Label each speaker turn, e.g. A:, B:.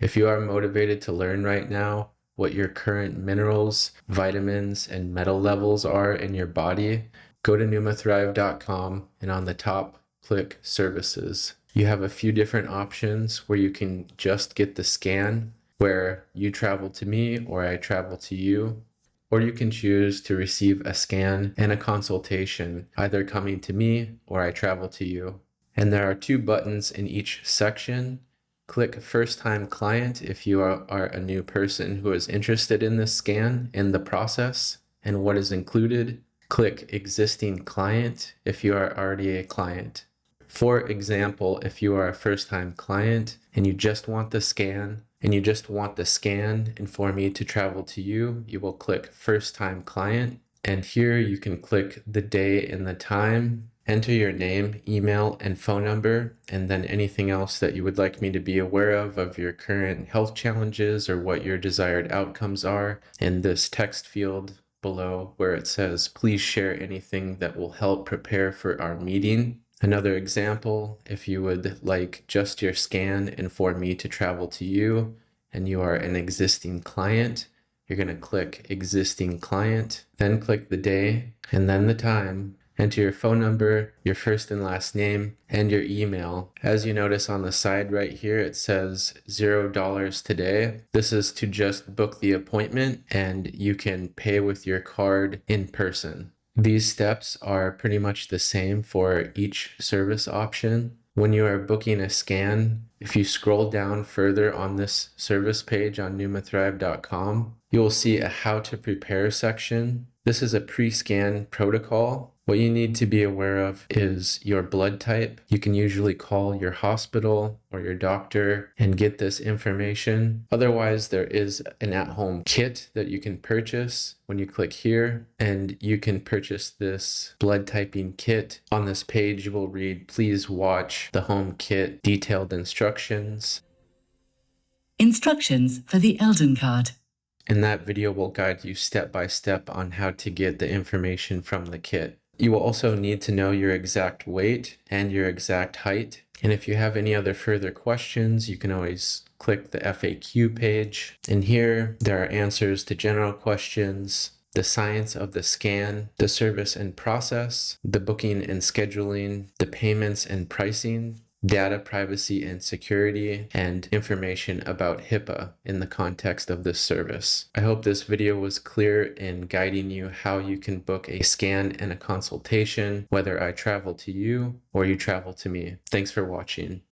A: If you are motivated to learn right now what your current minerals, vitamins, and metal levels are in your body, go to NumaThrive.com and on the top, click Services. You have a few different options where you can just get the scan, where you travel to me or I travel to you, or you can choose to receive a scan and a consultation, either coming to me or I travel to you. And there are 2 buttons in each section. Click First Time Client if you are a new person who is interested in this scan and the process and what is included. Click Existing Client if you are already a client. For example, if you are a first-time client and you just want the scan, and for me to travel to you, you will click First-Time Client. And here you can click the day and the time, enter your name, email, and phone number, and then anything else that you would like me to be aware of your current health challenges or what your desired outcomes are in this text field below where it says, please share anything that will help prepare for our meeting. Another example, if you would like just your scan and for me to travel to you, and you are an existing client, you're going to click Existing Client, then click the day and then the time. Enter your phone number, your first and last name, and your email. As you notice on the side right here, it says $0 today. This is to just book the appointment, and you can pay with your card in person. These steps are pretty much the same for each service option. When you are booking a scan, if you scroll down further on this service page on NumaThrive.com, you will see a How to Prepare section. This is a pre-scan protocol. What you need to be aware of is your blood type. You can usually call your hospital or your doctor and get this information. Otherwise, there is an at-home kit that you can purchase when you click here, and you can purchase this blood typing kit. On this page, you will read, please watch the home kit detailed instructions.
B: Instructions for the Eldon card.
A: And that video will guide you step by step on how to get the information from the kit. You will also need to know your exact weight and your exact height. And if you have any other further questions, you can always click the FAQ page. And here there are answers to general questions, the science of the scan, the service and process, the booking and scheduling, the payments and pricing, data privacy and security, and information about HIPAA in the context of this service. I hope this video was clear in guiding you how you can book a scan and a consultation, whether I travel to you or you travel to me. Thanks for watching.